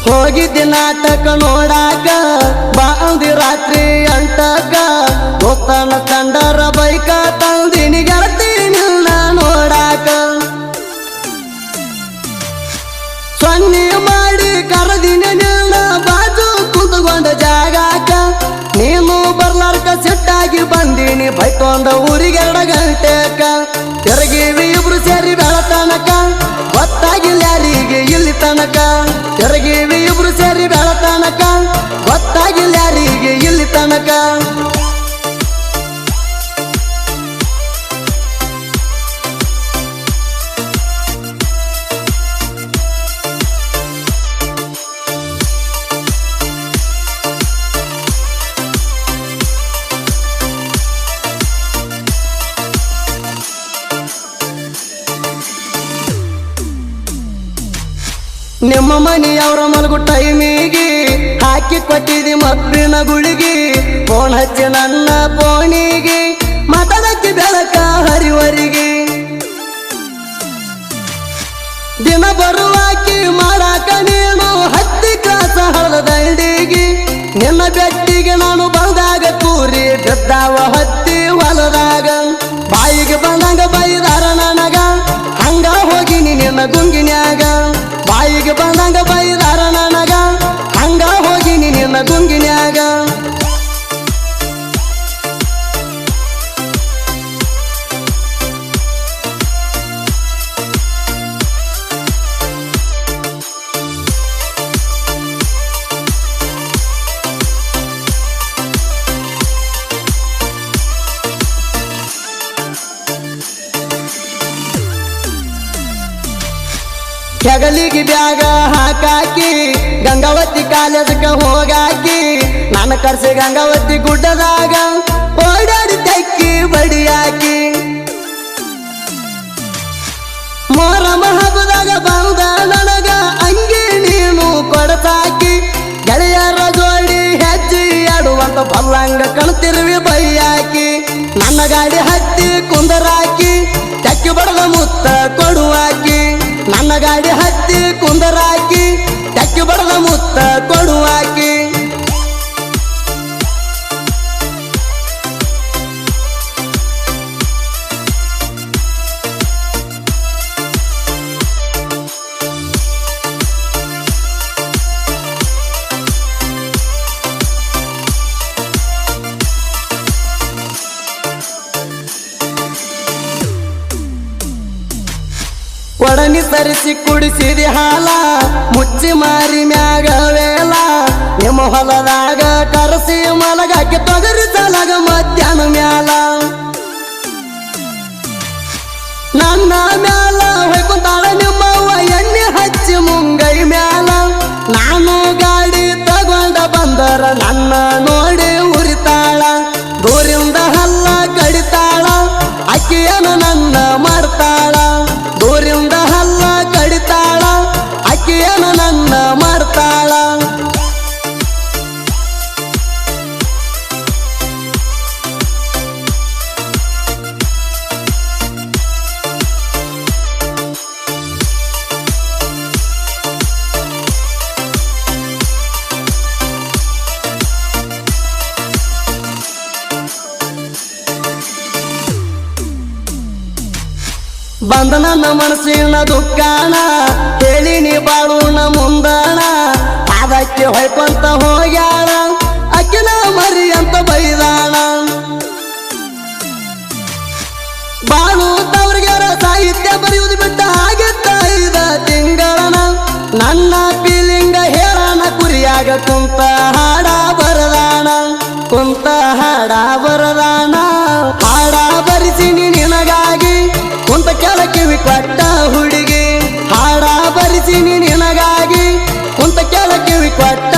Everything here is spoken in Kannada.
ಹೋಗಿದ್ದೆ ನಾಟಕ ನೋಡಾಕ ಬಾಂದಿ ರಾತ್ರಿ ಅಂಟಕ ಗೊತ್ತನ ಕಂಡರ ಬೈಕ ತಂದಿನಿ ಗೆಳತಿ ನಿನ್ನ ನೋಡಾಕ ಸೊನ್ನೆ ಮಾಡಿ ಕರದಿನಿ ನಿನ್ನ ಬಾಜು ಕುಂತುಕೊಂಡ ಜಾಗಾಕ ನೀನು ಬರ್ಲಾರ್ಕ ಸಿಟ್ಟಾಗಿ ಬಂದೀನಿ ಬೈಕೊಂಡ ಊರಿಗೆ 2 ಗಂಟೆಕ ತಿರುಗಿವಿ ಇಬ್ರು ಸೇರಿ ಬೆಳತನಕ ಗೊತ್ತಾಗಿಲ್ಲ ಯಾರಿಗೆ ಇಲ್ಲಿ ತನಕ ತಿರುಗಿವಿ ಇಬ್ರು ಸೇರಿ ಬೆಳತನಕ ಗೊತ್ತಾಗಿಲ್ಲ ಯಾರಿಗೆ ಇಲ್ಲಿ ತನಕ ನಿಮ್ಮ ಮನೆಯವರ ಮಲಗು ಟೈಮಿಗೆ ಹಾಕಿ ಕೊಟ್ಟಿದಿ ಮಬ್ಬಿನ ಗುಳಿಗೆ ಫೋನ್ ಹಚ್ಚಿ ನನ್ನ ಫೋನಿಗೆ ಮಾತಾಡಕ್ಕೆ ಬೆಳಕ ಹರಿವರಿಗೆ ದಿನ ಬರುವಾಕಿ ಮಾಡಾಕ ನೀನು 10 ಕ್ಲಾಸ ಹಳದ ದಂಡಿಗೆ ನಿನ್ನ ಬೆಟ್ಟಿಗೆ ನಾನು ಬಂದಾಗ ಕೂರಿ ಬಿದ್ದಾವ ಹತ್ತಿ ಹೊಲದಾಗ ಬಾಯಿಗೆ ಬಂದಂಗ ಬೈದಾರ ನನಗ ಹಂಗ ಹೋಗಿನಿ ನಿನ್ನ ಗುಂಗಿನ್ಯಾಗ ಬಾಯಿಗೆ ಬಂದಂಗ ಬೈದಾರ ನನಗ ಹಂಗ ಹೋಗಿನಿ ನಿನ್ನ ಗುಂಗಿನ್ಯಾಗ ಹೆಗಲಿಗೆ ಬ್ಯಾಗ ಹಾಕಾಕಿ ಗಂಗಾವತಿ ಕಾಲೇಜಕ್ಕೆ ಹೋಗಾಕಿ ನಾನು ಕರ್ಸಿ ಗಂಗಾವತಿ ಗುಡ್ಡದಾಗ ಓಡಾಡಿ ತೆಕ್ಕಿ ಬಡಿಯಾಕಿ ಮೊಹರಂ ಹಬ್ಬದಾಗ ಬಂದ ನನಗ ಅಂಗಿ ನೀನು ಕೊಡಸಾಕಿ ಗೆಳೆಯರ ಜೋಡಿ ಹೆಜ್ಜೆ ಆಡುವಂತ ಬಲ್ಲಂಗ ಕಣ್ತಿರುವಿ ಬೈಯಾಕಿ ನನ್ನ ಗಾಡಿ ಹತ್ತಿ ಕುಂದರಾಕಿ ತೆಕ್ಕಿ ಬಡದ ಮುತ್ತ ಕೊಡುವಾಕಿ ನನ್ನ ಗಾಡಿ ಹತ್ತಿ ಕುಂದರಾಕಿ ತೆಕ್ಕಿ ಬಡದ ಮುತ್ತ ಕೊಡುವಾಕಿ ಒಡನಿ ಸರಿಸಿ ಕುಡಿಸಿದಿ ಹಾಲ ಮುಚ್ಚಿ ಮಾರಿ ಮ್ಯಾಗ ವೇಲ ನಿಮ್ಮ ಹೊಲದಾಗ ಕರಸಿ ಮಲಗಾಕಿ ತೊಗರಿ ಸಲಗ ಮಧ್ಯಾಹ್ನ ಮ್ಯಾಲ ನನ್ನ ಮ್ಯಾಲ ಹೊಯ್ಕೊಂತಾಳ ನಿಮ್ಮವ್ವ ಎಣ್ಣೆ ಹಚ್ಚಿ ಮುಂಗೈ ಮ್ಯಾಲ ನಾನು ಗಾಡಿ ತಗೊಂಡ ಬಂದರ ನನ್ನ ನೋಡಿ ಉರಿತಾಳ ದೂರಿಂದ ಹಲ್ಲ ಕಡಿತಾಳ ಅಕ್ಕಿಯನು ನನ್ನ ಮಾಡ್ತಾಳ ದೂರಿಂದ ಹಲ್ಲ ಕಡಿತಾಳ ಅಕ್ಕಿಯನು ನನ್ನ ಮಾಡ್ತಾಳ ಬಂದ ನನ್ನ ಮನಸ್ಸಿನ ದುಃಖಾಣ ಹೇಳಿ ನೀ ಬಾಳುನ ಮುಂದಾಣ ಅದಕ್ಕೆ ಹೊಯ್ಕೊಂತ ಹೋಗ್ಯಾಳ ಅಕ್ಕಿನ ಮರಿ ಅಂತ ಬೈದಾಣ ಬಾಳು ತವ್ರಿಗಾರ ಸಾಹಿತ್ಯ ಬರೆಯುವುದು ಬಿಟ್ಟ ಆಗಿತ್ತ 5 ತಿಂಗಳನ ನನ್ನ ಫೀಲಿಂಗ ಹೇಳಣ ಕುರಿಯಾಗ ಕುಂತ ಹಾಡ ಬರದಾಣ ಕುಂತ ಹಾಡ ಬರದಾಣ ಹಾಡ ಬರಿಸಿನಿ ನಿನಗಾಗಿ ಕುಂತ ಕೆಳಕಿವಿ ಕೊಟ್ಟ ಹುಡುಗಿ ಹಾಡ ಬರಿಸಿನಿ ನಿನಗಾಗಿ ಕುಂತ ಕೆಳಕಿವಿ ಕೊಟ್ಟ